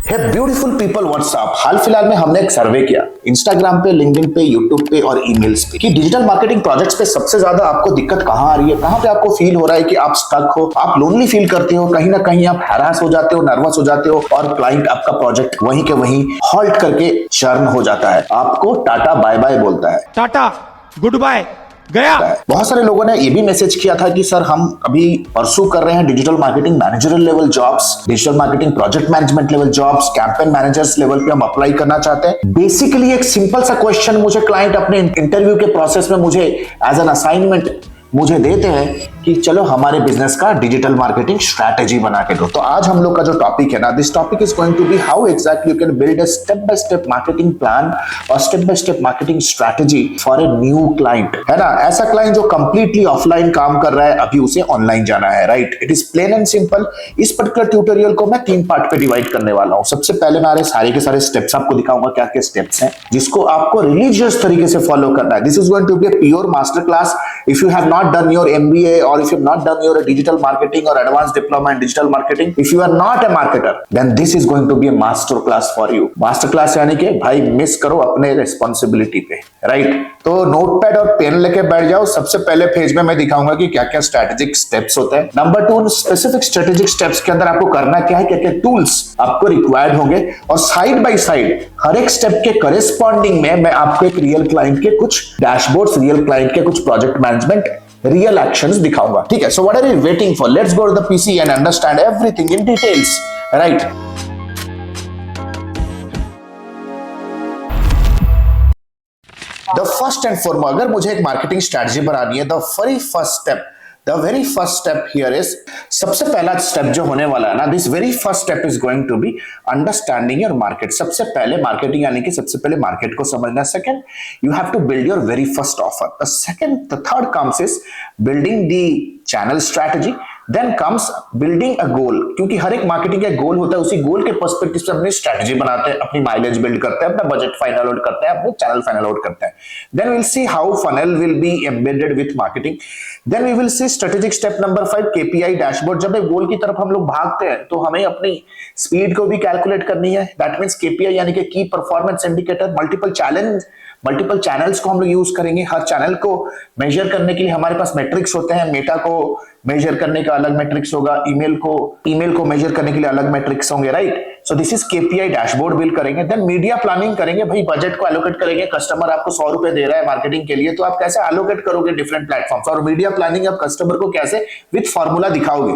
हे beautiful people what's up. हाल फिलहाल में हमने एक सर्वे किया इंस्टाग्राम पे, लिंक्डइन पे, यूट्यूब पे और ईमेल्स पे कि डिजिटल मार्केटिंग प्रोजेक्ट्स पे सबसे ज्यादा आपको दिक्कत कहां आ रही है, कहां पे आपको फील हो रहा है कि आप स्टक हो, आप लोनली फील करते हो, कहीं ना कहीं आप हैरास हो जाते हो, नर्वस हो जाते हो और क्लाइंट आपका प्रोजेक्ट वहीं के वहीं हॉल्ट करके चर्न हो जाता है, आपको टाटा बाय बाय बोलता है, टाटा गुड बाय गया। बहुत सारे लोगों ने ये भी मैसेज किया था कि सर हम अभी परसू कर रहे हैं digital marketing managerial level jobs, digital marketing project management level jobs, campaign managers level पे हम अप्लाई करना चाहते हैं। बेसिकली एक सिंपल सा क्वेश्चन मुझे क्लाइंट अपने इंटरव्यू के प्रोसेस में मुझे एज एन असाइनमेंट मुझे देते हैं कि चलो हमारे बिजनेस का डिजिटल मार्केटिंग स्ट्रैटेजी बना के दो। तो आज हम लोग का जो टॉपिक है ना, this topic is going to be how exactly you can build a step by step marketing plan और step by step marketing strategy for a new client, है ना। ऐसा क्लाइंट जो कंप्लीटली ऑफलाइन काम कर रहा है, अभी उसे ऑनलाइन जाना है, right. It is plain and simple. इस पर्टिकुलर ट्यूटोरियल को मैं 3 पार्ट पे डिवाइड करने वाला हूं। सबसे पहले मैं सारे के सारे स्टेप्स आपको दिखाऊंगा, क्या क्या स्टेप्स हैं जिसको आपको रिलीजियस तरीके से फॉलो करना है। This is going to be a pure master class. If you have not done your MBA or if you've not done your digital marketing or advanced diploma in digital marketing, if you are not a marketer, then this is going to be a master class for you. Master class यानी कि भाई miss करो अपने responsibility पे, right? तो notepad और pen लेके बैठ जाओ। सबसे पहले पेज में मैं दिखाऊंगा कि क्या क्या स्ट्रेटेजिक स्टेप्स होते हैं। नंबर 2, स्पेसिफिक स्ट्रेटेजिक स्टेप्स के अंदर आपको करना क्या है, क्या क्या टूल्स आपको रिक्वायर्ड होंगे और साइड बाय साइड हर एक स्टेप के करेस्पॉन्डिंग में मैं आपको एक रियल क्लाइंट के कुछ डैशबोर्ड्स, रियल क्लाइंट के कुछ प्रोजेक्ट मैनेजमेंट रियल एक्शंस दिखाऊंगा, ठीक है। So what are you waiting for? Let's go to the PC and understand everything in details, right. The first and foremost, अगर मुझे एक मार्केटिंग स्ट्रेटजी बनानी है, the very first step here is, सबसे पहला स्टेप जो होने वाला है ना, this very first step is going to be understanding your market. सबसे पहले मार्केटिंग यानी कि सबसे पहले मार्केट को समझना। Second, you have to build your very first offer. The third comes is building the channel strategy. Then comes building a goal, क्योंकि हर एक मार्केटिंग का गोल होता है, उसी गोल के पर्सपेक्टिव से अपनी स्ट्रैटेजी बनाते हैं, अपनी माइलेज बिल्ड करते हैं, अपना बजट फाइनल आउट करते हैं, अपने चैनल फाइनल आउट करते हैं। Then will see how funnel will be embedded with marketing. Then we will see strategic step number 5, KPI dashboard. जब एक गोल की तरफ हम लोग भागते हैं तो हमें अपनी स्पीड को भी कैलकुलेट करनी है। दैट मींस केपीआई यानी कि की परफॉर्मेंस इंडिकेटर। मल्टीपल चैनल्स को हम लोग यूज करेंगे। हर चैनल को मेजर करने के लिए हमारे पास मैट्रिक्स होते हैं। मेटा को मेजर करने का अलग मैट्रिक्स होगा, ईमेल को मेजर करने के लिए अलग मैट्रिक्स होंगे, right. So this is KPI dashboard build करेंगे। देन मीडिया प्लानिंग करेंगे। भाई बजट को एलोकेट करेंगे। कस्टमर आपको 100 रुपए दे रहा है मार्केटिंग के लिए, तो आप कैसे एलोकेट करोगे डिफरेंट प्लेटफॉर्म्स, और मीडिया प्लानिंग आप कस्टमर को कैसे विथ फॉर्मूला दिखाओगे।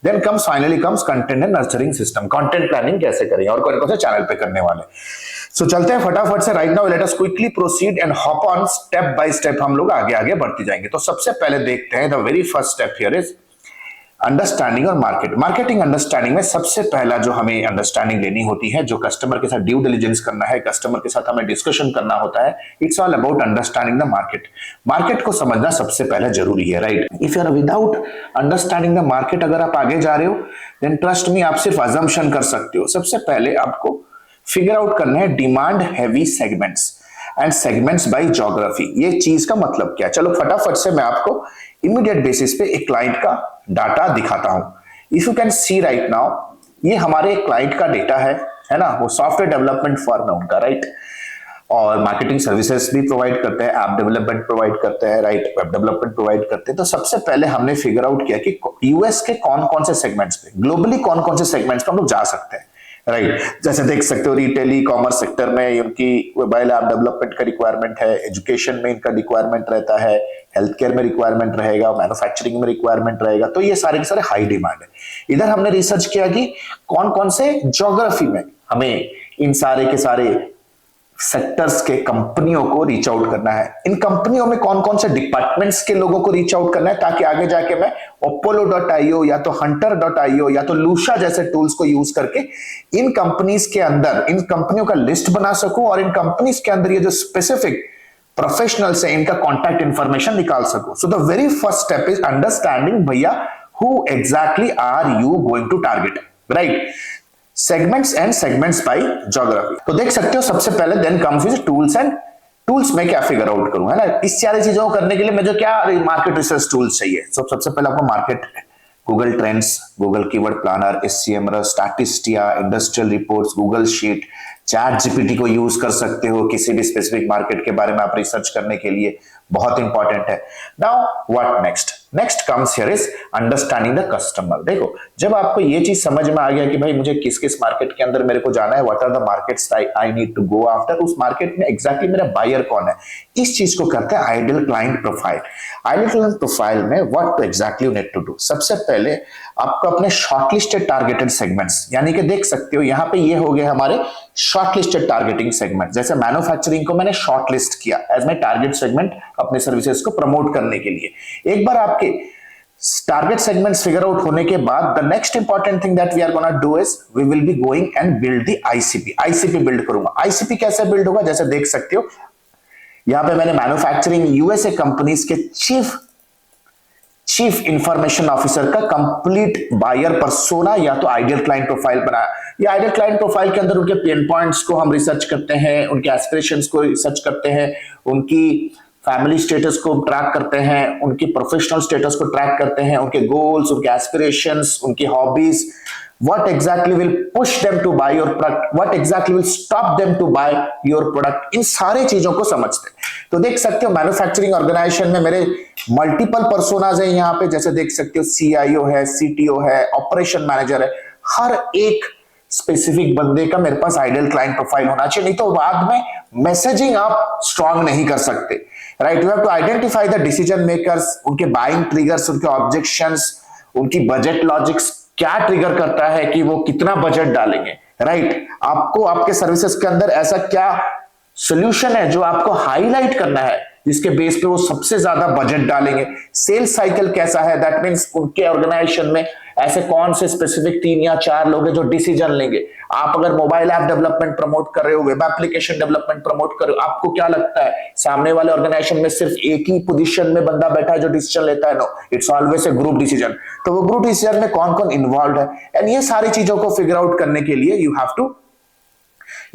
Then finally comes content and nurturing system. Content planning कैसे करेंगे और कौन कौन से चैनल पे करने वाले। सो चलते हैं फटाफट से। Right now let us quickly proceed and hop on step by step. हम लोग आगे आगे बढ़ते जाएंगे। तो सबसे पहले देखते हैं the very first step here is understanding और मार्केटिंग अंडरस्टैंडिंग में सबसे पहला जो हमें अंडरस्टैंडिंग लेनी होती है, जो कस्टमर के साथ ड्यू डिलिजेंस करना है, कस्टमर के साथ हमें डिस्कशन करना होता है, it's all about understanding the market को समझना सबसे पहले जरूरी है, राइट। If you are without understanding the market, अगर आप आगे जा रहे हो, देन ट्रस्ट मी, आप सिर्फ अजम्पशन कर सकते हो। सबसे पहले आपको फिगर आउट करना है demand heavy segments and segments by geography. ये चीज का मतलब क्या? चलो फटाफट से मैं आपको इमीडिएट बेसिस पे एक क्लाइंट का डाटा दिखाता हूं। If you can C right now, ये हमारे क्लाइंट का डेटा है ना। वो सॉफ्टवेयर डेवलपमेंट फर्म है उनका, राइट। और मार्केटिंग सर्विसेज भी प्रोवाइड करते हैं, ऐप डेवलपमेंट प्रोवाइड करते हैं, राइट, वेब डेवलपमेंट प्रोवाइड करते हैं। तो सबसे पहले हमने फिगर आउट किया कि यूएस के कौन कौन से सेगमेंट्स पे, ग्लोबली कौन कौन से सेगमेंट्स पे हम लोग जा सकते हैं, राइट। जैसे देख सकते हो रिटेल ई कॉमर्स सेक्टर में उनकी मोबाइल ऐप डेवलपमेंट का रिक्वायरमेंट है, एजुकेशन में इनका रिक्वायरमेंट रहता है, हेल्थ केयर में रिक्वायरमेंट रहेगा, मैन्युफैक्चरिंग में रिक्वायरमेंट रहेगा। तो ये सारे के सारे हाई डिमांड है। इधर हमने रिसर्च किया कि कौन कौन से ज्योग्राफी में हमें इन सारे के सारे सेक्टर्स के कंपनियों को रीच आउट करना है, इन कंपनियों में कौन कौन से डिपार्टमेंट्स के लोगों को रीच आउट करना है, ताकि आगे जाके मैं Apollo.io या तो Hunter.io या तो लूशा जैसे टूल्स को यूज करके इन कंपनीज के अंदर इन कंपनियों का लिस्ट बना सकूं और इन कंपनीज के अंदर ये जो स्पेसिफिक प्रोफेशनल्स है इनका कॉन्टैक्ट इंफॉर्मेशन निकाल सकूं। So the very first step is understanding भैया who exactly are you going to target, right. Segments and segments by geography. तो देख सकते हो सबसे पहले देन कम्स विद टूल्स में क्या फिगर आउट करूं, है ना। इस सारी चीजों को करने के लिए मुझे क्या मार्केट रिसर्च टूल्स चाहिए। सबसे पहले आपको market Google trends, Google keyword planner, SCMR, Statista, industrial reports, Google sheet, chat GPT को यूज कर सकते हो किसी भी स्पेसिफिक मार्केट के बारे में आप रिसर्च करने के लिए, बहुत इंपॉर्टेंट है। Now what next? Next comes here is understanding the customer. देखो, जब आपको ये चीज समझ में आ गया कि भाई मुझे किस किस मार्केट के अंदर मेरे को जाना है, what are the markets I need to go after, उस मार्केट में एग्जैक्टली मेरा बायर कौन है, इस चीज को करते हैं ideal client profile. Ideal client profile में what exactly you need to do, सबसे पहले आपको अपने शॉर्टलिस्टेड टारगेटेड सेगमेंट्स, यानी कि देख सकते हो यहां पे ये हो गए हमारे शॉर्टलिस्टेड टारगेटिंग सेगमेंट। जैसे मैन्युफैक्चरिंग को मैंने शॉर्टलिस्ट किया एज माय टारगेट सेगमेंट अपने सर्विसेज को प्रमोट करने के लिए। एक बार आपके टारगेट सेगमेंट्स फिगर आउट होने के बाद the next important thing that we are gonna do is we will be going and build the ICP. ICP build करूंगा। आईसीपी कैसे बिल्ड होगा, जैसे देख सकते हो यहां पे मैंने मैन्युफैक्चरिंग यूएसए कंपनीज के चीफ इंफॉर्मेशन ऑफिसर का कंप्लीट बायर पर्सोना या तो आइडियल क्लाइंट प्रोफाइल बनाया। ये आइडियल क्लाइंट प्रोफाइल के अंदर उनके पेन पॉइंट्स को हम रिसर्च करते हैं, उनके एस्पिरेशंस को रिसर्च करते हैं, उनकी फैमिली स्टेटस को ट्रैक करते हैं, उनकी प्रोफेशनल स्टेटस को ट्रैक करते हैं, उनके गोल्स, उनके एस्पिरेशंस, उनकी hobbies, what exactly will push them to buy your product, what exactly will stop them to buy your product, इन सारे चीजों को समझते हैं। तो देख सकते हो मैन्युफैक्चरिंग ऑर्गेनाइजेशन में मेरे मल्टीपल पर्सोनाज है यहाँ पे, जैसे देख सकते हो सीआईओ है, सीटीओ है, ऑपरेशन मैनेजर है, हर एक स्पेसिफिक बंदे का मेरे पास आइडियल क्लाइंट प्रोफाइल होना चाहिए, नहीं तो बाद में मैसेजिंग आप स्ट्रांग नहीं कर सकते। Right, you have to identify the decision makers, उनके बाइंग ट्रिगर्स, उनके ऑब्जेक्शंस, उनकी बजट लॉजिक्स, क्या ट्रिगर करता है कि वो कितना बजट डालेंगे। राइट, आपको आपके सर्विसेज के अंदर ऐसा क्या सॉल्यूशन है जो आपको हाईलाइट करना है जिसके बेस पे वो सबसे ज्यादा बजट डालेंगे। सेल्स साइकिल कैसा है, दैट मींस उनके ऑर्गेनाइजेशन में ऐसे कौन से स्पेसिफिक 3 या 4 लोग हैं जो डिसीजन लेंगे। आप अगर मोबाइल ऐप डेवलपमेंट प्रमोट कर रहे हो, वेब एप्लीकेशन डेवलपमेंट प्रमोट कर रहे हो, आपको क्या लगता है सामने वाले ऑर्गेनाइजेशन में सिर्फ एक ही पोजीशन में बंदा बैठा है जो डिसीजन लेता है? No, it's always a group decision. तो वो ग्रुप डिसीजन में कौन कौन इन्वॉल्व है, एंड ये सारी चीजों को फिगर आउट करने के लिए you have to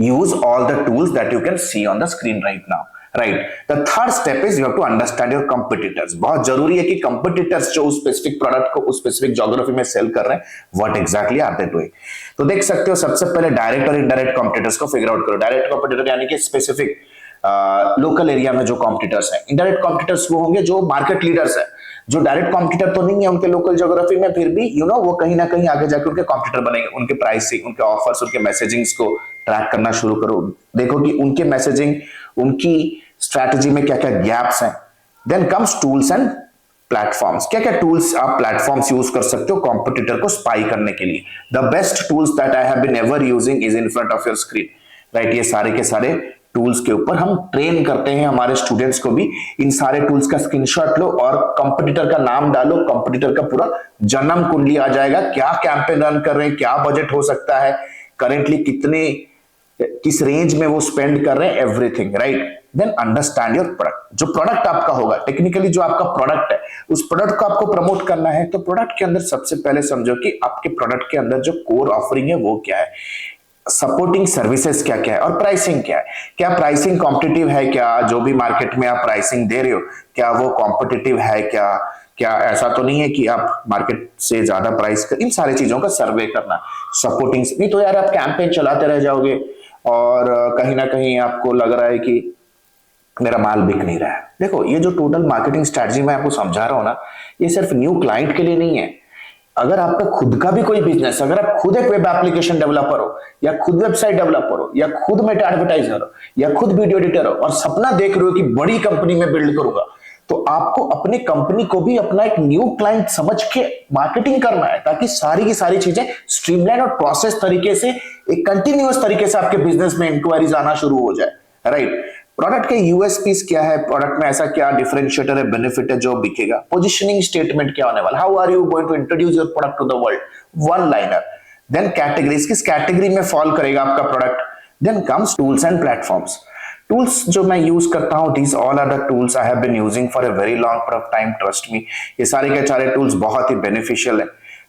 use all the tools that you can see on the screen right now. Right, the third step is you have to understand your competitors. बहुत जरूरी है कि competitors जो उस specific product को उस specific geography में sell कर रहे हैं what exactly are they doing। तो देख सकते हो सबसे पहले डायरेक्ट और इनडायरेक्ट competitors को फिगर आउट करो। डायरेक्ट competitor यानी कि स्पेसिफिक लोकल एरिया में जो कॉम्पिटिटर्स हैं। इनडायरेक्ट कॉम्पिटिटर्स वो होंगे जो मार्केट लीडर्स है, जो डायरेक्ट कॉम्पिटिटर तो नहीं है उनके लोकल ज्योग्राफी में, फिर भी वो कहीं ना कहीं आगे जाकर उनके कॉम्पिटिटर बनेंगे। उनके प्राइसिंग, उनके ऑफर्स, उनके मैसेजिंग्स को ट्रैक करना शुरू करो, देखो कि उनके मैसेजिंग, उनकी स्ट्रैटेजी में क्या क्या गैप्स हैं। Then comes tools and platforms. क्या क्या टूल्स आप प्लेटफॉर्म्स यूज कर सकते हो कॉम्पिटिटर को स्पाई करने के लिए। The best tools that I have been ever using is in front of your screen. Right, ये सारे के सारे टूल्स के ऊपर हम ट्रेन करते हैं हमारे स्टूडेंट्स को भी। इन सारे टूल्स का स्क्रीनशॉट लो और कंपटीटर का नाम डालो, कंपटीटर का पूरा जन्म कुंडली आ जाएगा, क्या कैंपेन रन कर रहे हैं, क्या बजट हो सकता है, करेंटली किस रेंज में वो स्पेंड कर रहे हैं, everything. Right, then understand your product. जो प्रोडक्ट आपका होगा, टेक्निकली जो आपका प्रोडक्ट है, उस प्रोडक्ट को आपको प्रमोट करना है, तो प्रोडक्ट के अंदर सबसे पहले समझो कि आपके प्रोडक्ट के अंदर जो कोर ऑफरिंग है वो क्या है, सपोर्टिंग सर्विसेज क्या क्या है, और प्राइसिंग क्या है। क्या प्राइसिंग कॉम्पिटिटिव है, क्या जो भी मार्केट में आप प्राइसिंग दे रहे हो क्या वो कॉम्पिटिटिव है, क्या ऐसा तो नहीं है कि आप मार्केट से ज्यादा प्राइस कर। इन सारी चीजों का सर्वे करना, सपोर्टिंग। नहीं तो यार आप कैंपेन चलाते रह जाओगे और कहीं ना कहीं आपको लग रहा है कि मेरा माल बिक नहीं रहा है। देखो, ये जो टोटल मार्केटिंग स्ट्रेटजी मैं आपको समझा रहा हूं ना, ये सिर्फ न्यू क्लाइंट के लिए नहीं है। अगर आपका खुद का भी कोई बिजनेस, अगर आप खुद एक वेब एप्लीकेशन डेवलपर हो, या खुद वेबसाइट डेवलपर हो, या खुद मेटा एडवर्टाइजर हो, या खुद वीडियो एडिटर हो, और सपना देख रहे हो कि बड़ी कंपनी में बिल्ड करूंगा, तो आपको अपने कंपनी को भी अपना एक न्यू क्लाइंट समझ के मार्केटिंग करना है, ताकि सारी की सारी चीजें स्ट्रीमलाइन और प्रोसेस तरीके से, एक कंटिन्यूअस तरीके से आपके बिजनेस में इंक्वायरीज आना शुरू हो जाए। राइट, प्रोडक्ट के यूएसपीस क्या है, प्रोडक्ट में ऐसा क्या डिफरेंशिएटर है, बेनिफिट है जो बिकेगा। पोजीशनिंग स्टेटमेंट क्या होने वाला, how are you going to introduce your product to the world, one liner. Then categories, किस कैटेगरी में फॉल करेगा आपका product. Then comes tools and platforms. Tools जो मैं यूज करता हूं, these all are the tools I have been using for a very long period of time, trust me. ये सारे के सारे टूल्स बहुत ही बेनिफिशियल है,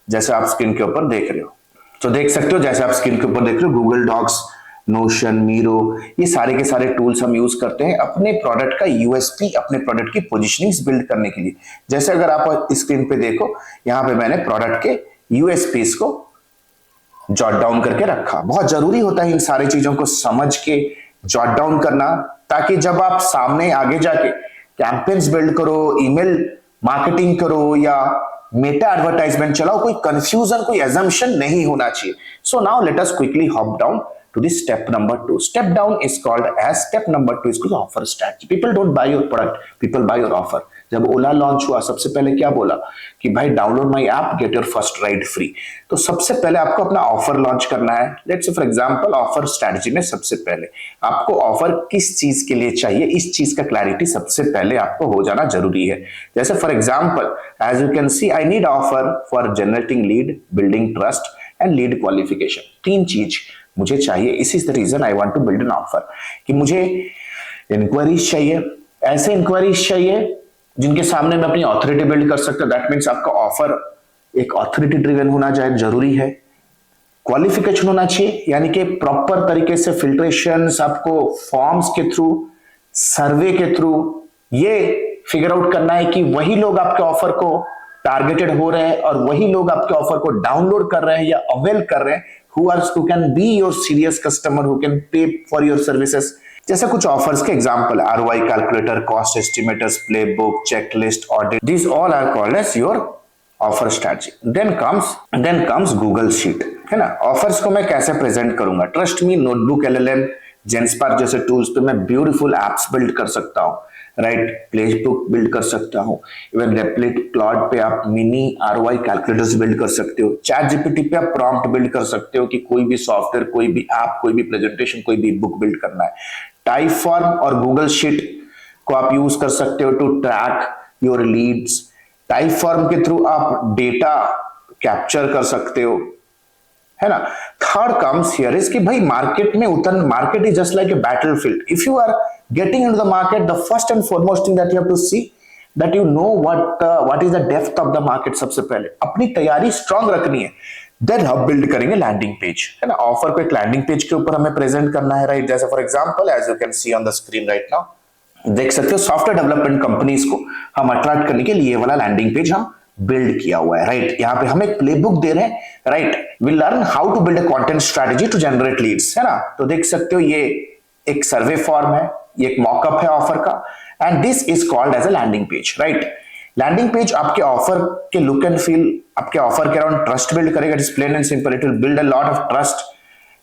जैसे आप स्क्रीन के ऊपर देख रहे हो। तो देख सकते हो, जैसे आप स्क्रीन के ऊपर देख रहे हो, गूगल डॉक्स, नोशन, मीरो, ये सारे के सारे टूल्स हम यूज करते हैं अपने प्रोडक्ट का यूएसपी, अपने प्रोडक्ट की पोजिशनिंग बिल्ड करने के लिए। जैसे अगर आप स्क्रीन पे देखो, यहाँ पे मैंने प्रोडक्ट के यूएसपीस को जॉट डाउन करके रखा। बहुत जरूरी होता है इन सारी चीजों को समझ के जॉट डाउन करना, ताकि जब आप सामने आगे जाके कैंपेन्स बिल्ड करो, ईमेल मार्केटिंग करो या मेटा एडवर्टाइजमेंट चलाओ, कोई कंफ्यूजन, कोई assumption नहीं होना चाहिए। So now let us quickly hop down to the step number 2. Step down is called as step number 2 is called offer strategy. People don't buy your product, people buy your offer. जब ओला launch हुआ सबसे पहले क्या बोला कि भाई download my app, get your first ride free. तो सबसे पहले आपको अपना ऑफर लॉन्च करना है। Let's say for example offer strategy में सबसे पहले आपको ऑफर किस चीज के लिए चाहिए, इस चीज का क्लैरिटी सबसे पहले आपको हो जाना जरूरी है। जैसे for example as you can see, I need offer for generating lead, building trust and lead qualification. 3 चीज मुझे चाहिए। This is the reason I want to build an offer, कि मुझे इंक्वायरीज चाहिए, ऐसे इंक्वायरीज चाहिए जिनके सामने मैं अपनी ऑथोरिटी बिल्ड कर सकता हूं। दैट मीन्स आपका ऑफर एक ऑथोरिटी ड्रिवन होना चाहिए, जरूरी है। क्वालिफिकेशन होना चाहिए, यानी कि प्रॉपर तरीके से फिल्ट्रेशंस आपको फॉर्म्स के थ्रू, सर्वे के थ्रू ये फिगर आउट करना है कि वही लोग आपके ऑफर को टारगेटेड हो रहे हैं और वही लोग आपके ऑफर को डाउनलोड कर रहे हैं या अवेल कर रहे हैं, who can be your serious customer, who can pay for your services। जैसे कुछ ऑफर्स के example, ROI calculator, cost estimators, playbook, checklist, audit, these all are called as your offer strategy. then comes Google sheet, है ना। Offers को मैं कैसे present करूंगा? Trust me, notebook, LLM, जेनस्पार्क जैसे टूल्स पे मैं ब्यूटीफुल एप्स बिल्ड कर सकता हूँ, राइट। प्लेबुक बिल्ड कर सकता हूँ, इवन रेप्लिट, क्लॉड पे आप मिनी ROI कैलकुलेटर्स बिल्ड कर सकते हो, चैट जीपीटी पे आप प्रॉम्प्ट बिल्ड कर सकते हो कि कोई भी सॉफ्टवेयर, कोई भी ऐप, कोई भी प्रेजेंटेशन, कोई भी बुक बिल्ड करना है। टाइपफॉर्म और गूगल शीट को आप यूज कर सकते हो टू ट्रैक योर लीड्स। टाइपफॉर्म के थ्रू आप डेटा कैप्चर कर सकते हो, है ना। थर्ड कम्स हियर इज कि भाई मार्केट में उतरना, market is just like a battlefield. If you are getting into the market, the first and foremost thing that you have to see that you know what is the depth of the market। सबसे पहले अपनी तैयारी strong रखनी है, then हम build करेंगे landing page, है ना। ऑफर को एक लैंडिंग पेज के ऊपर हमें प्रेजेंट करना है, राइट। जैसे for example as you can see on the screen right now, देख सकते हो सॉफ्टवेयर डेवलपमेंट कंपनीज को हम अट्रैक्ट करने के लिए ये वाला लैंडिंग पेज हम बिल्ड किया हुआ है, राइट। यहाँ पे हम एक प्लेबुक दे रहे हैं, right. We learn how to build a content strategy to generate leads, है ना। तो देख सकते हो ये एक सर्वे फॉर्म है, ये एक मॉकअप है ऑफर का, and this is called as a landing page, right. Landing page आपके ऑफर के लुक एंड फील, आपके ऑफर के अराउंड ट्रस्ट बिल्ड करेगा। It is plain and simple, it will build a lot of trust,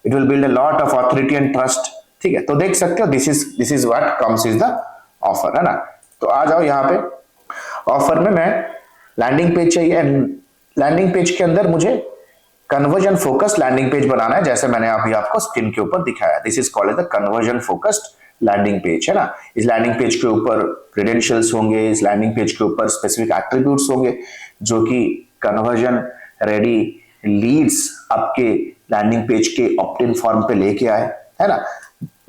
it will build a lot of authority and trust, ठीक है। तो देख सकते हो this is what comes is the offer, है ना। तो आ जाओ यहाँ पे, ऑफर में मैं लैंडिंग पेज चाहिए, लैंडिंग पेज के अंदर मुझे कन्वर्जन फोकस लैंडिंग पेज बनाना है, जैसे मैंने अभी आपको स्क्रीन के ऊपर दिखाया। This is called the conversion focused landing page, है ना। इस लैंडिंग पेज के ऊपर क्रेडेंशियल्स होंगे, इस लैंडिंग पेज के ऊपर स्पेसिफिक एट्रीब्यूट्स होंगे जो कि कन्वर्जन रेडी लीड्स आपके लैंडिंग पेज के ऑप्ट-इन फॉर्म पे लेके आए, है ना।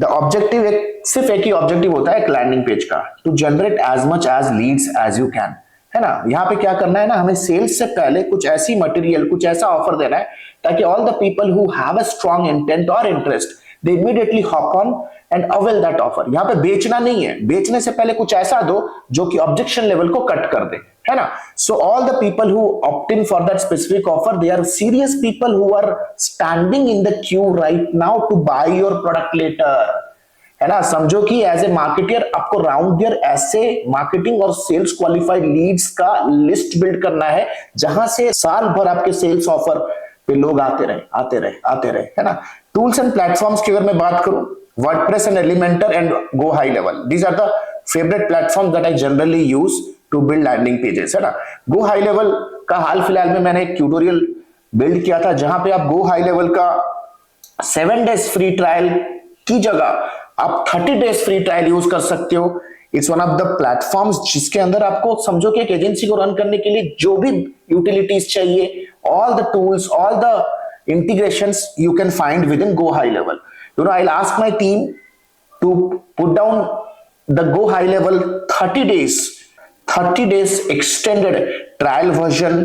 द ऑब्जेक्टिव सिर्फ एक ही ऑब्जेक्टिव होता है एक लैंडिंग पेज का, to generate as much as leads as you can, है ना। यहाँ पे क्या करना है ना, हमें सेल्स से पहले कुछ ऐसी मटेरियल, कुछ ऐसा ऑफर देना है ताकि all the people who have a strong intent और interest, they immediately hop on and avail that offer. यहाँ पे बेचना नहीं है, बेचने से पहले कुछ ऐसा दो जो कि ऑब्जेक्शन लेवल को कट कर दे, है ना। So all the people who opt in for that specific offer, they are serious people who are standing in the queue right now to buy your product later, है ना। समझो कि as a marketer आपको round year ऐसे marketing और sales qualified leads का list build करना है जहां से साल भर आपके सेल्स ऑफर पे लोग आते रहे, है ना। टूल्स एंड प्लेटफॉर्म्स की अगर मैं बात करूं, WordPress and Elementor and Go high Level, these are the favourite platforms that I generally use to build landing pages, है ना। गो हाई लेवल का हाल फिलहाल में मैंने एक ट्यूटोरियल बिल्ड किया था जहां पे आप गो हाई लेवल का 7 डेज फ्री ट्रायल की जगह आप 30 डेज फ्री ट्रायल यूज कर सकते हो। It's one of the platforms जिसके अंदर आपको समझो कि एक एजेंसी को रन करने के लिए जो भी यूटिलिटीज चाहिए, all the tools, all the integrations you can find within Go high Level. You know, I will ask my team to put down the Go high Level 30 days extended trial version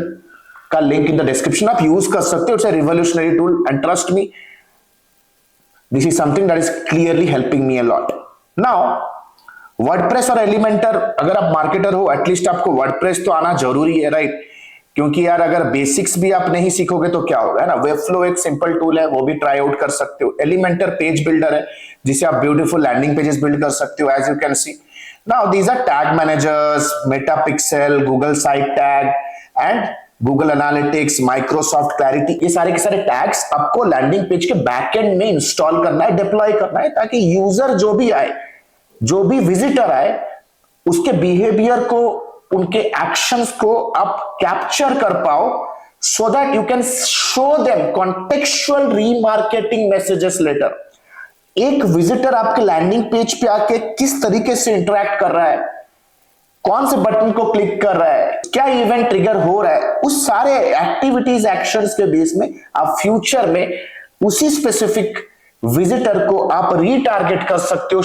का link in the description, आप use कर सकते हो। It's a revolutionary tool and trust me, This is something that is clearly helping me a lot. Now, WordPress और Elementor, अगर आप marketer हो at least आपको वर्डप्रेस तो आना जरूरी है, राइट? क्योंकि यार अगर बेसिक्स भी आप नहीं सीखोगे तो क्या होगा, है ना? वेबफ्लो एक सिंपल टूल है, वो भी ट्राई आउट कर सकते हो। एलिमेंटर पेज बिल्डर है जिसे आप ब्यूटीफुल लैंडिंग पेजेस बिल्ड कर सकते हो, as you can see. Now these are tag managers, Meta pixel, Google site tag and Google analytics, Microsoft Clarity. ये सारे के सारे टैग्स आपको लैंडिंग पेज के बैकएंड में इंस्टॉल करना है, डिप्लॉय करना है, ताकि यूजर जो भी आए, जो भी विजिटर आए, उसके बिहेवियर को, उनके एक्शंस को आप कैप्चर कर पाओ, so that you can show them contextual remarketing messages later. एक विजिटर आपके लैंडिंग पेज पे आके किस तरीके से इंटरेक्ट कर रहा है, कौन से बटन को क्लिक कर रहा है, क्या इवेंट ट्रिगर हो रहा है, उस सारे एक्टिविटीज एक्शंस के बेस में आप फ्यूचर में उसी स्पेसिफिक विजिटर को आप रीटारगेट कर सकते हो,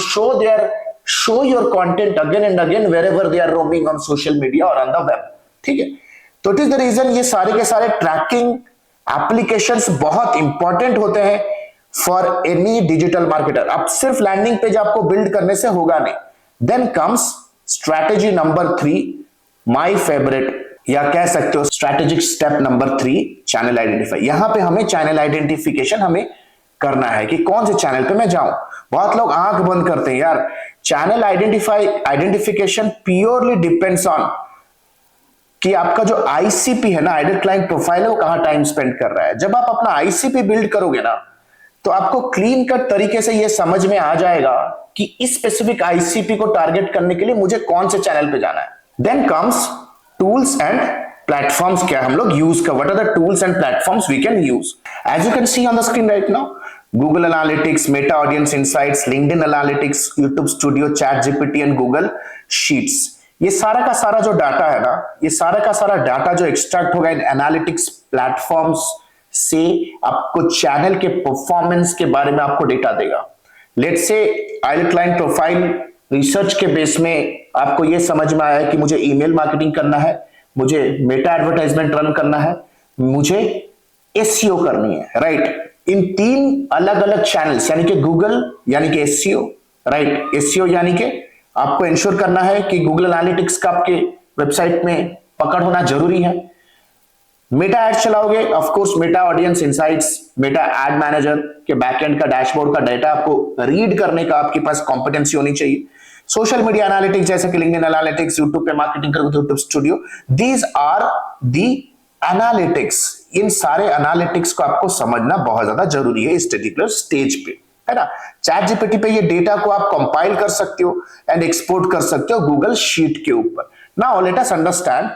show your content again and again wherever they are roaming on social media और ऑन द वेब। ठीक है, तो इट इज द रीजन ये सारे के सारे ट्रैकिंग एप्लीकेशंस बहुत इंपॉर्टेंट होते हैं फॉर एनी डिजिटल मार्केटर। अब सिर्फ लैंडिंग पेज आपको बिल्ड करने से होगा नहीं। Then comes strategy number 3, my favourite, या कह सकते हो strategic step number 3, channel identify. यहां पे हमें चैनल आइडेंटिफिकेशन हमें करना है कि कौन से चैनल पे मैं जाऊं। बहुत लोग आंख बंद करते हैं यार। Channel identification purely depends on कि आपका जो आईसीपी है ना, आइडियल क्लाइंट प्रोफाइल है, वो कहां टाइम स्पेंड कर रहा है। जब आप अपना आईसीपी बिल्ड करोगे ना, तो आपको क्लीन कट तरीके से ये समझ में आ जाएगा कि इस स्पेसिफिक आईसीपी को टारगेट करने के लिए मुझे कौन से चैनल पे जाना है। Then comes tools and platforms, क्या हम लोग यूज कर, what are the tools and platforms we can use. As you can see on the screen right now, Google Analytics, Meta Audience Insights, LinkedIn Analytics, YouTube Studio, ChatGPT and Google Sheets। ये सारा का सारा जो data है ना, ये सारा का सारा डाटा जो एक्सट्रैक्ट होगा इन एनालिटिक्स प्लेटफॉर्म्स से आपको चैनल के परफॉर्मेंस के बारे में आपको डेटा देगा। Let's say ideal client profile research के बेस में आपको ये समझ में आया कि मुझे ईमेल मार्केटिंग करना है, मुझे मेटा एडवर्टाइजमेंट रन करना है, मुझे एसईओ करनी है, राइट? इन 3 अलग अलग चैनल्स, यानी कि गूगल यानी कि एसईओ, राइट? एसईओ यानी कि आपको इंश्योर करना है कि गूगल एनालिटिक्स का आपके वेबसाइट में पकड़ होना जरूरी है। मेटा एड चलाओगे, of course Meta audience insights, Meta add manager के बैकएंड का डैशबोर्ड का डाटा आपको रीड करने का आपके पास कॉम्पिटेंसी होनी चाहिए। सोशल मीडिया एनालिटिक्स जैसे कि लिंक्डइन एनालिटिक्स, यूट्यूब पे मार्केटिंग करोगे YouTube studio, these are the analytics. इन सारे एनालिटिक्स को आपको समझना बहुत ज्यादा जरूरी है इस पर्टिकुलर स्टेज पे, है ना? चैट जीपीटी पे ये डेटा को आप कंपाइल कर सकते हो एंड एक्सपोर्ट कर सकते हो गूगल शीट के ऊपर। Now let us understand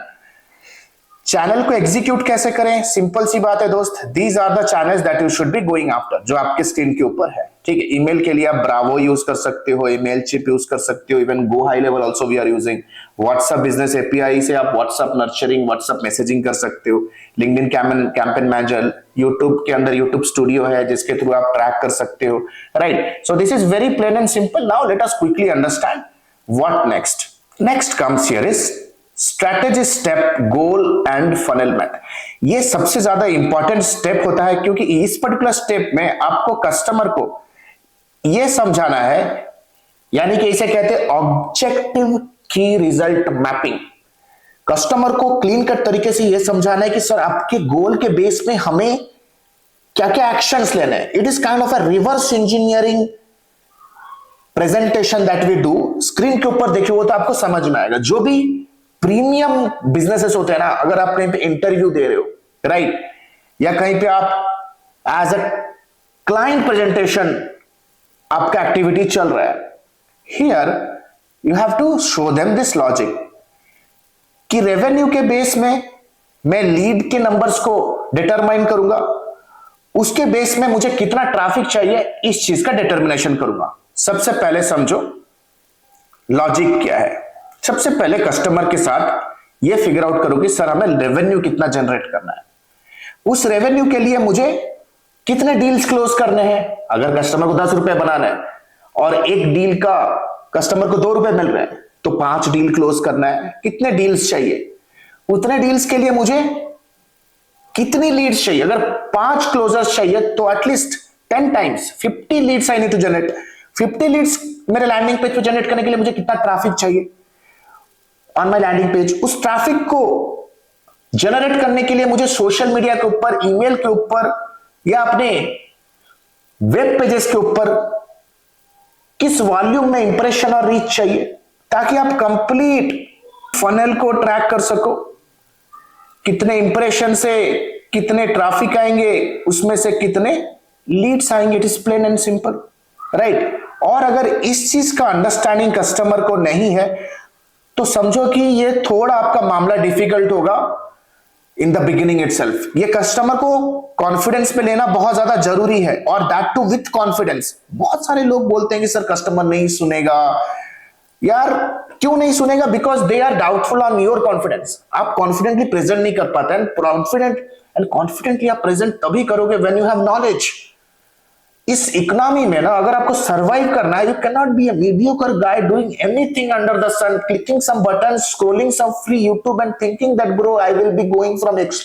channel को एग्जीक्यूट कैसे करें। सिंपल सी बात है दोस्त, these are the channels that you should be going after, जो आपके स्क्रीन के ऊपर है। ठीक है, ईमेल के लिए आप ब्रावो यूज कर सकते हो, ईमेल चिप यूज कर सकते हो, even Go high Level also we are using. WhatsApp business API से आप व्हाट्सएप नर्चरिंग, व्हाट्सएप मैसेजिंग कर सकते हो। लिंक्डइन कैंपेन मैनेजर, यूट्यूब के अंदर यूट्यूब स्टूडियो है जिसके थ्रू आप ट्रैक कर सकते हो, right? So this is very plain and simple. Now let us quickly understand what next. Next comes here is strategy step, goal and funnelment. ये सबसे ज्यादा इंपॉर्टेंट स्टेप होता है, क्योंकि इस पर्टिकुलर स्टेप में आपको कस्टमर को यह समझाना है, यानी कि इसे कहते हैं ऑब्जेक्टिव की रिजल्ट मैपिंग। कस्टमर को क्लीन कट तरीके से यह समझाना है कि सर आपके गोल के बेस में हमें क्या क्या एक्शंस लेने हैं। It is kind of a reverse engineering presentation that we do. Screen के ऊपर देखिए वो तो आपको समझ में आएगा। जो भी प्रीमियम बिजनेसेस होते हैं ना, अगर आप कहीं पे इंटरव्यू दे रहे हो, राइट, या कहीं पे आप एज अ क्लाइंट प्रेजेंटेशन आपका एक्टिविटी चल रहा है, here you have to show them this logic कि रेवेन्यू के बेस में मैं लीड के नंबर्स को डिटरमाइन करूंगा, उसके बेस में मुझे कितना ट्रैफिक चाहिए इस चीज का डिटर्मिनेशन करूंगा। सबसे पहले समझो लॉजिक क्या है। सबसे पहले कस्टमर के साथ ये फिगर आउट करो कि सर हमें रेवेन्यू कितना जनरेट करना है, उस रेवेन्यू के लिए मुझे कितने डील्स क्लोज करने हैं। अगर कस्टमर को 10 रुपए बनाना है और एक डील का कस्टमर को 2 रुपए मिल रहे हैं, तो 5 डील क्लोज करना है। कितने डील्स चाहिए, उतने डील्स के लिए मुझे कितनी लीड्स चाहिए। अगर 5 क्लोजर्स चाहिए तो at least 10 times 50 leads I need to generate. 50 leads मेरे लैंडिंग पेज पे जनरेट करने के लिए मुझे कितना ट्रैफिक चाहिए ऑन माय लैंडिंग पेज। उस ट्रैफिक को जनरेट करने के लिए मुझे सोशल मीडिया के ऊपर, ईमेल के ऊपर या अपने वेब पेजेस के ऊपर किस वॉल्यूम में इंप्रेशन और रीच चाहिए, ताकि आप कंप्लीट फनल को ट्रैक कर सको। कितने इंप्रेशन से कितने ट्रैफिक आएंगे, उसमें से कितने लीड्स आएंगे। It is plain and simple, right. और अगर इस चीज का अंडरस्टैंडिंग कस्टमर को नहीं है तो समझो कि ये थोड़ा आपका मामला डिफिकल्ट होगा इन द बिगिनिंग इटसेल्फ। ये कस्टमर को कॉन्फिडेंस पे लेना बहुत ज्यादा जरूरी है, और दैट टू विथ कॉन्फिडेंस। बहुत सारे लोग बोलते हैं कि सर कस्टमर नहीं सुनेगा। यार क्यों नहीं सुनेगा? Because they are doubtful on your confidence. आप कॉन्फिडेंटली प्रेजेंट नहीं कर पाते। एंड कॉन्फिडेंटली आप प्रेजेंट तभी करोगे व्हेन यू हैव नॉलेज। इस इकोनॉमी में ना, अगर आपको सर्वाइव करना है, you can not be a mediocre guy doing anything under the sun, clicking some button, scrolling some free YouTube and thinking that bro I will be going from X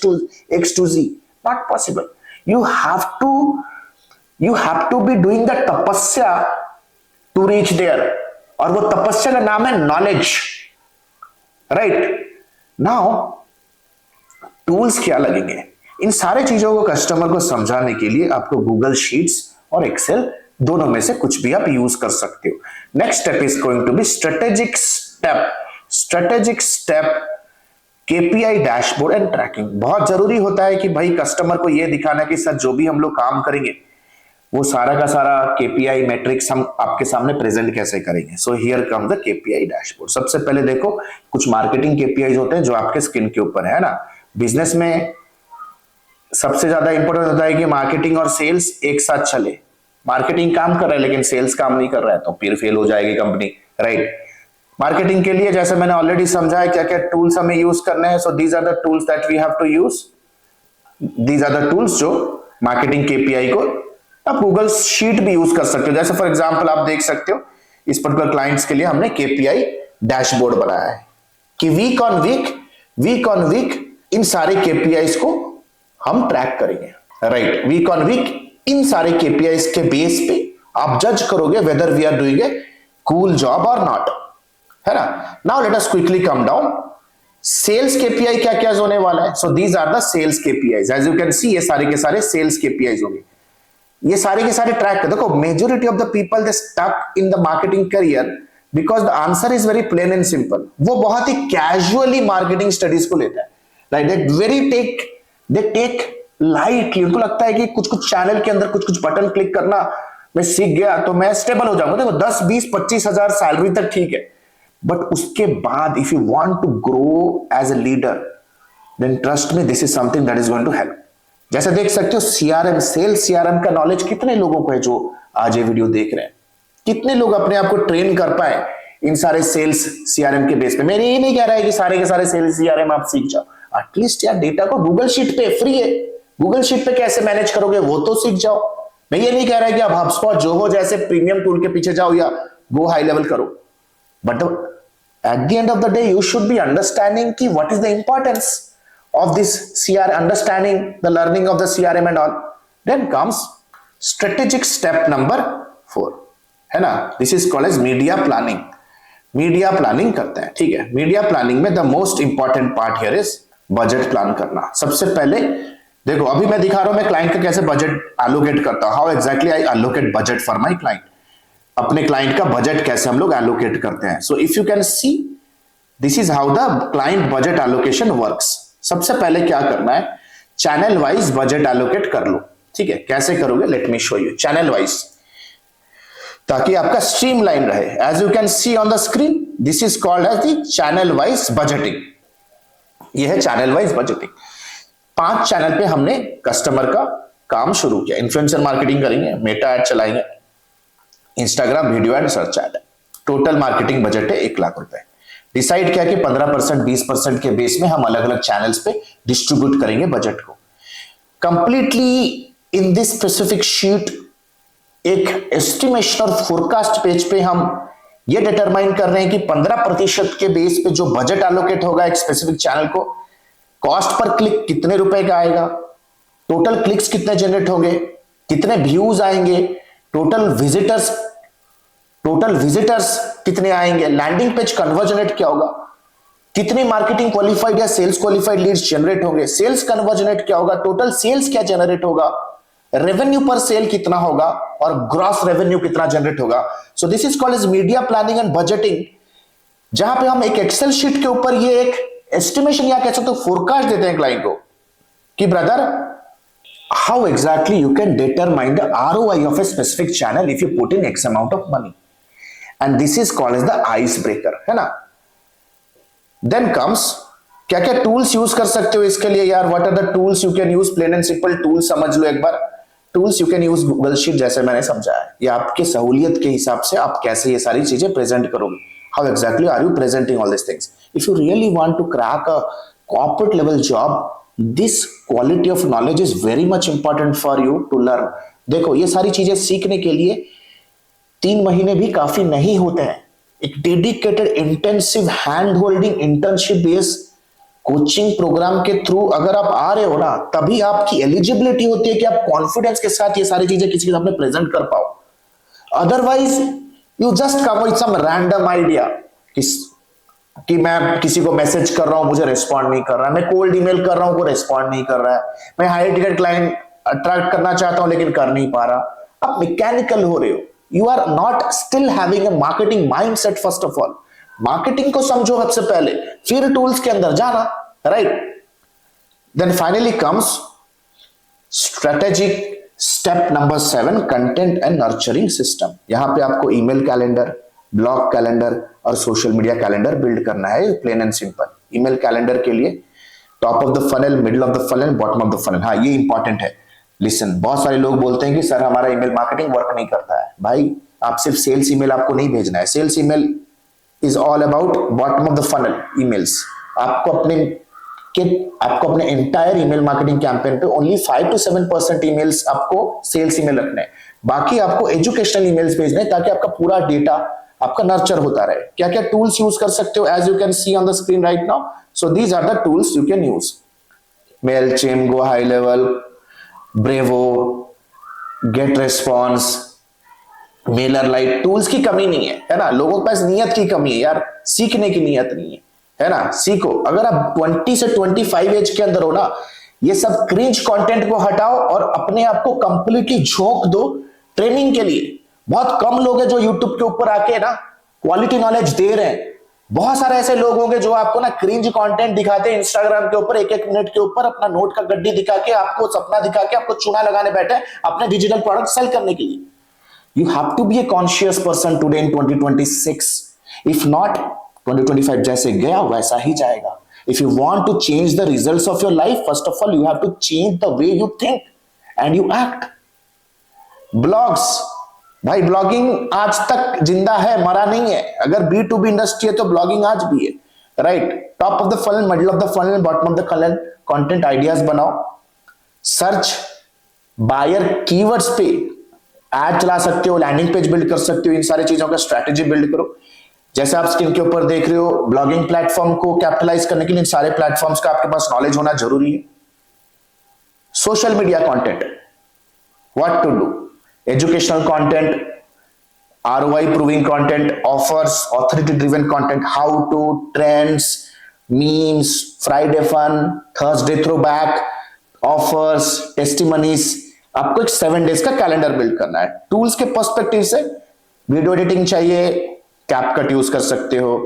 to Z. Not possible. You have to be doing the तपस्या to reach there. और वो तपस्या का नाम है knowledge, right. Now tools क्या लगेंगे? इन सारे चीजों को कस्टमर को समझाने के लिए आपको गूगल शीट्स और एक्सेल दोनों में से कुछ भी आप यूज कर सकते हो। Next step is going to be strategic step KPI dashboard and tracking. बहुत जरूरी होता है कि भाई कस्टमर को यह दिखाना कि सर जो भी हम लोग काम करेंगे वो सारा का सारा केपीआई मैट्रिक्स हम आपके सामने प्रेजेंट कैसे करेंगे। So here come the KPI dashboard. सबसे पहले देखो, कुछ मार्केटिंग केपीआई होते हैं जो आपके स्किन के ऊपर है ना। बिजनेस में सबसे ज्यादा इंपॉर्टेंट होता है कि मार्केटिंग और सेल्स एक साथ चले। मार्केटिंग काम कर रहा है लेकिन सेल्स काम नहीं कर रहा है तो फिर फेल हो जाएगी कंपनी, राइट। मार्केटिंग के लिए जैसे मैंने ऑलरेडी समझाया क्या क्या टूल्स हमें यूज करने हैं। So these are the tools that we have to use. These are the tools जो मार्केटिंग केपीआई को आप गूगल शीट भी यूज कर सकते हो। जैसे फॉर एग्जांपल आप देख सकते हो इस पर्टिकुलर क्लाइंट्स के लिए हमने केपीआई डैशबोर्ड बनाया है कि वीक ऑन वीक इन सारे केपीआईज को हम ट्रैक करेंगे, राइट। वीक ऑन वीक इन सारे केपीआईज के बेस पे आप जज करोगे whether we are doing a cool job और नॉट, है ना। Now let us quickly come down. Sales KPI क्या क्या होने वाला है? So these are the sales KPIs. As you can see ये सारे के सारे सेल्स केपीआईज होंगे। ये सारे के सारे ट्रैक कर देखो। Majority of the people they stuck in the marketing career because the answer is very plain and simple. वो बहुत ही कैजुअली मार्केटिंग स्टडीज को लेता है, राइट। They take lightly. उनको लगता है कि कुछ कुछ चैनल के अंदर कुछ कुछ बटन क्लिक करना मैं सीख गया तो मैं स्टेबल हो जाऊंगा। देखो 10, 20, 25 हजार सैलरी तक ठीक है, बट उसके बाद if you want to grow as a leader then trust me this is something that is going to help. जैसे देख सकते हो सीआरएम, सेल्स सीआरएम का नॉलेज कितने लोगों को है जो आज ये वीडियो देख रहे हैं? कितने लोग अपने आप को ट्रेन कर पाए इन सारे सेल्स सीआरएम के बेस पे? मैं ये नहीं कह रहा है कि सारे के सारे सेल्स सीआरएम आप सीख जाओ। एटलीस्ट यार डेटा को गूगल शीट पे फ्री है, गूगल शीट पे कैसे मैनेज करोगे वो तो सीख जाओ। मैं ये नहीं कह रहा है कि आप HubSpot, जोहो जैसे प्रीमियम टूल के पीछे जाओ या गो हाई लेवल करो, but at the end of the day you should be understanding कि what is the importance of this CRM, understanding the learning of the CRM and all. Then comes strategic step number 4, है ना। This is called as media planning. Media planning करते हैं, ठीक है। Media planning में the most important part here is budget plan करना। सबसे पहले देखो, अभी मैं दिखा रहा हूं मैं क्लाइंट का कैसे बजट एलोकेट करता हूं। How exactly I allocate budget for my client. अपने क्लाइंट का बजट कैसे हम लोग एलोकेट करते हैं। So if you can see this is how the client budget allocation works. सबसे पहले क्या करना है, चैनल वाइज बजट एलोकेट कर लो, ठीक है। कैसे करोगे, let me show you. Channel wise, ताकि आपका स्ट्रीमलाइन रहे। As you can see on the screen this is called as the channel wise budgeting. यह है चैनल वाइज बजटिंग। 5 चैनल पे हमने कस्टमर का काम शुरू किया। इन्फ्लुएंसर मार्केटिंग करेंगे, मेटा एड चलाएंगे, Instagram video add, search add. Total marketing budget है 1 लाख रुपए। डिसाइड किया कि 15%, 20% के बेस में हम अलग अलग चैनल्स पे डिस्ट्रीब्यूट करेंगे बजट को। Completely in this specific sheet एक एस्टिमेशन और फोरकास्ट पेज पे हम ये डिटरमाइन कर रहे हैं कि 15% के बेस पे जो बजट एलोकेट होगा एक स्पेसिफिक चैनल को, कॉस्ट पर क्लिक कितने रुपए का आएगा, टोटल क्लिक्स कितने जनरेट होंगे, कितने व्यूज आएंगे, टोटल विजिटर्स कितने आएंगे, लैंडिंग पेज कन्वर्जन रेट क्या होगा, कितने मार्केटिंग क्वालिफाइड या सेल्स क्वालिफाइड लीड्स जनरेट होंगे, सेल्स कन्वर्जन रेट क्या होगा, टोटल सेल्स क्या जनरेट होगा, रेवेन्यू पर सेल कितना होगा और ग्रॉस रेवेन्यू कितना जनरेट होगा. So this is called as media planning and budgeting, जहां पे हम एक एक्सेल शीट के ऊपर ये एक एस्टिमेशन या कह सकते हो फोरकास्ट देते हैं क्लाइंट को कि brother how exactly you can determine the ROI of a specific channel if you put in X amount of money, and this is called as the ice breaker, है ना. देन कम्स क्या क्या tools use कर सकते हो इसके लिए यार, what are the tools you can use, plain and simple tool समझ लो एक बार. Tools you can use Google sheet, जैसे मैंने समझाया, ये आपकी सहूलियत के हिसाब से आप कैसे ये सारी चीजें प्रेजेंट करोगे. How exactly are you presenting all this things. If you really want to crack a corporate level job, this quality of knowledge is very much important for you to learn. देखो ये सारी चीजें सीखने के लिए 3 महीने भी काफी नहीं होते हैं. एक dedicated intensive hand holding internship based coaching program के थ्रू अगर आप आ रहे हो ना, तभी आपकी एलिजिबिलिटी होती है कि आप कॉन्फिडेंस के साथ ये सारी चीजें किसी के सामने प्रेजेंट कर पाओ. Otherwise you just come with some random idea कि मैं किसी को मैसेज कर रहा हूं, मुझे रिस्पॉन्ड नहीं कर रहा है, मैं कोल्ड ईमेल कर रहा हूं, वो रिस्पॉन्ड नहीं कर रहा है, मैं हाई टिकट क्लाइंट अट्रैक्ट करना चाहता हूं लेकिन कर नहीं पा रहा. आप मैकेनिकल हो रहे हो. You are not still having a marketing mindset. First of all marketing को समझो सबसे पहले, फिर टूल्स के अंदर जाना, right. Then finally comes strategic step number 7, content and nurturing system. यहां पे आपको ईमेल कैलेंडर, ब्लॉग कैलेंडर और सोशल मीडिया कैलेंडर बिल्ड करना है. Plain and simple. Email calendar के लिए top of the funnel, middle of the funnel, bottom of the funnel. हाँ ये इंपॉर्टेंट है. लिसन, बहुत सारे लोग बोलते हैं कि सर हमारा ईमेल मार्केटिंग वर्क नहीं करता है. भाई आप सिर्फ सेल्स ईमेल आपको नहीं भेजना है. Sales email is all about bottom of the funnel emails. आपको अपने एंटायर ईमेल मार्केटिंग कैंपेन पे ओनली 5 to 7% ईमेल्स आपको सेल्स ईमेल रखने हैं. बाकी आपको एजुकेशनल ईमेल्स भेजने हैं ताकि आपका पूरा डेटा आपका नर्चर होता रहे. क्या क्या टूल्स यूज कर सकते हो, as you can see on the screen right now. So these are the tools you can use. Mailchimp, go high level, Brevo, get response, mailer lite. Tools की कमी नहीं है ना, लोगों के पास नियत की कमी है यार, सीखने की नियत नहीं है ना. सीखो. अगर आप 20 से 25 एज के अंदर हो ना, ये सब क्रिंज कंटेंट को हटाओ और अपने आप को कंप्लीटली झोंक दो ट्रेनिंग के लिए. बहुत कम लोग हैं जो यूट्यूब के ऊपर आके ना क्वालिटी नॉलेज दे रहे हैं. बहुत सारे ऐसे लोग होंगे जो आपको ना क्रिंज कंटेंट दिखाते हैं इंस्टाग्राम के ऊपर, 1-1 मिनट के ऊपर अपना नोट का गड्डी दिखा के, आपको सपना दिखा के, आपको चूना लगाने बैठे अपने डिजिटल प्रोडक्ट सेल करने के लिए. You have to be a conscious person today in 2026. If not, 2025 जैसे गया वैसा ही जाएगा. If you want to change the results of your life, first of all, you have to change the way you think and you act. Blogs, भाई blogging आज तक जिंदा है, मरा नहीं है. अगर B2B इंडस्ट्री है तो ब्लॉगिंग आज भी है, right. Top of the funnel, middle of the funnel, bottom of the funnel, content ideas बनाओ. सर्च बायर कीवर्ड्स पे ऐड चला सकते हो, लैंडिंग पेज बिल्ड कर सकते हो. इन सारी चीजों का स्ट्रैटेजी बिल्ड करो. जैसे आप स्क्रीन के ऊपर देख रहे हो, ब्लॉगिंग प्लेटफॉर्म को कैपिटलाइज करने के लिए इन सारे प्लेटफॉर्म्स का आपके पास नॉलेज होना जरूरी है. Social media content, what to do, educational content, ROI proving content, offers, authority driven content, how to, trends, memes, Friday fun, Thursday throwback, offers, testimonies. आपको एक 7 days का कैलेंडर बिल्ड करना है. टूल्स के पर्सपेक्टिव से वीडियो एडिटिंग चाहिए, CapCut use कर सकते हो.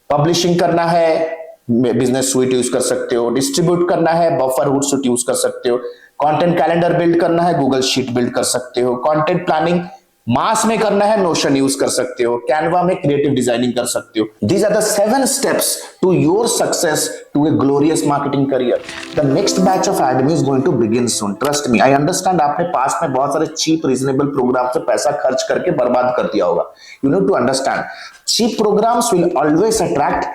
पब्लिशिंग करना है, बिजनेस सूट यूज कर सकते हो. डिस्ट्रीब्यूट करना है, बफर हुडसूट यूज कर सकते हो. कंटेंट कैलेंडर बिल्ड करना है, गूगल शीट बिल्ड कर सकते हो. कंटेंट प्लानिंग मास में करना है, नोशन यूज कर सकते हो. कैनवा में क्रिएटिव डिजाइनिंग कर सकते हो. These are the 7 steps to your success to a glorious marketing career. The next batch of academy is going to begin soon. Trust me, I understand आपने past में बहुत सारे cheap reasonable प्रोग्राम से पैसा खर्च करके बर्बाद कर दिया होगा. You need to understand, cheap programs will always attract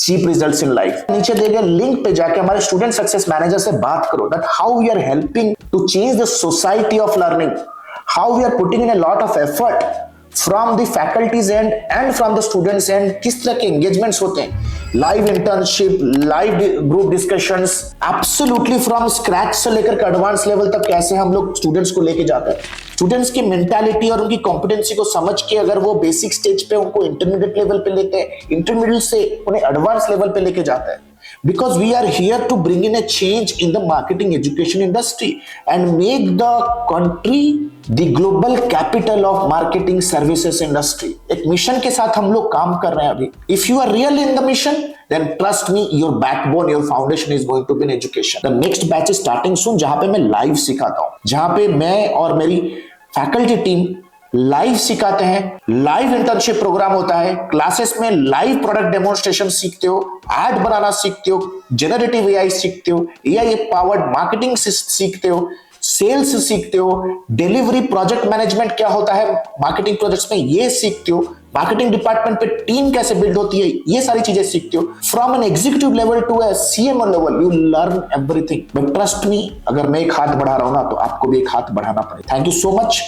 cheap results in life. नीचे दिए गए लिंक पे जाके हमारे स्टूडेंट सक्सेस मैनेजर से बात करो that how we are helping to change the society of learning, how we are putting in a lot of effort from the faculties and from the students and किस तरह के engagements होते हैं, live internship, live group discussions, absolutely from scratch से लेकर के advance level तक कैसे हम लोग स्टूडेंट्स को लेके जाते हैं। स्टूडेंट्स की मेंटालिटी और उनकी कॉम्पिटेंसी को समझ के अगर वो बेसिक स्टेज पे उनको इंटरमीडिएट लेवल पे लेते हैं, इंटरमीडिएट से उन्हें एडवांस लेवल पे लेके जाते हैं। Because we are here to bring in a change in the marketing education industry and make the country the global capital of marketing services industry. एक मिशन के साथ हम लोग काम कर रहे हैं अभी। If you are real in the mission, then trust me, your backbone, your foundation is going to be in education. The next batch is starting soon, जहां पे मैं लाइव सिखाता हूं, जहां पे मैं और मेरी फैकल्टी टीम लाइव सिखाते हैं। लाइव इंटर्नशिप प्रोग्राम होता है, क्लासेस में लाइव प्रोडक्ट डेमोन्स्ट्रेशन सीखते हो, एड बनाना सीखते हो, जनरेटिव एआई सीखते हो, एआई पावर्ड मार्केटिंग सीखते हो, सेल्स सीखते हो, डिलीवरी प्रोजेक्ट मैनेजमेंट क्या होता है मार्केटिंग प्रोजेक्ट्स में ये सीखते हो, मार्केटिंग डिपार्टमेंट पे टीम कैसे बिल्ड होती है ये सारी चीजें सीखते हो। From an executive level to a CMO level you learn everything. But trust me, अगर मैं एक हाथ बढ़ा रहा हूं ना तो आपको भी एक हाथ बढ़ाना पड़े। Thank you so much.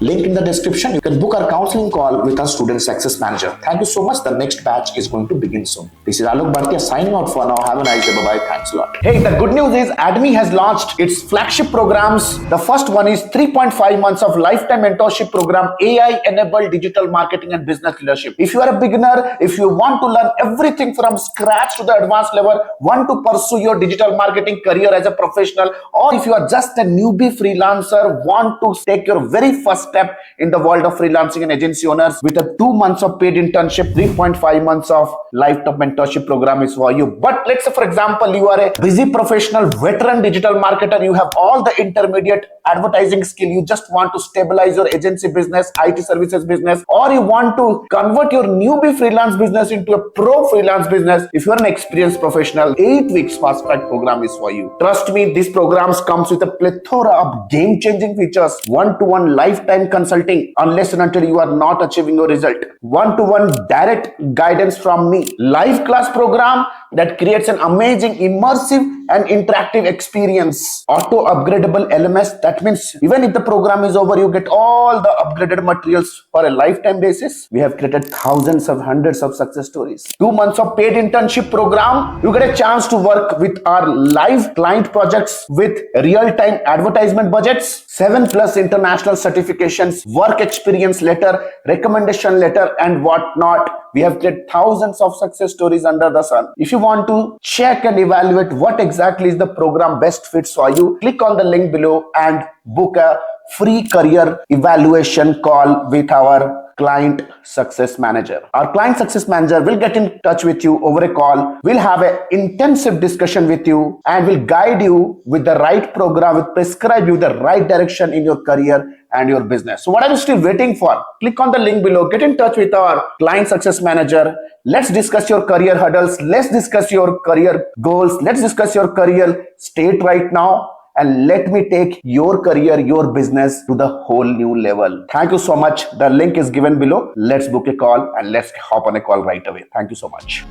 Link in the description. You can book our counseling call with our student success manager. Thank you so much. The next batch is going to begin soon. This is Alok Bhartia signing out for now. Have a nice day. Bye bye. Thanks a lot. Hey, the good news is ADME has launched its flagship programs. The first one is 3.5 months of lifetime mentorship program, AI enabled digital marketing and business leadership. If you are a beginner, if you want to learn everything from scratch to the advanced level, want to pursue your digital marketing career as a professional, or if you are just a newbie freelancer, want to take your very first step in the world of freelancing and agency owners with a 2 months of paid internship, 3.5 months of lifetime mentorship program is for you. But let's say for example you are a busy professional veteran digital marketer, you have all the intermediate advertising skill, you just want to stabilize your agency business, IT services business, or you want to convert your newbie freelance business into a pro freelance business. If you are an experienced professional, 8 weeks fast track program is for you. Trust me, this programs comes with a plethora of game changing features, one-to-one lifetime consulting unless and until you are not achieving your result, one-to-one direct guidance from me, live class program that creates an amazing immersive and interactive experience, auto upgradable LMS. That means even if the program is over, you get all the upgraded materials for a lifetime basis. We have created thousands of hundreds of success stories. 2 months of paid internship program, you get a chance to work with our live client projects with real-time advertisement budgets, 7+ international certifications, work experience letter, recommendation letter, and whatnot. We have created thousands of success stories under the sun. If you want to check and evaluate what exactly is the program best fits for you, click on the link below and book a free career evaluation call with our client success manager. Our client success manager will get in touch with you over a call. We'll have an intensive discussion with you and will guide you with the right program, will prescribe you the right direction in your career and your business. So what are you still waiting for? Click on the link below, get in touch with our client success manager. Let's discuss your career hurdles. Let's discuss your career goals. Let's discuss your career state right now. And let me take your career, your business to the whole new level. Thank you so much. The link is given below. Let's book a call and let's hop on a call right away. Thank you so much.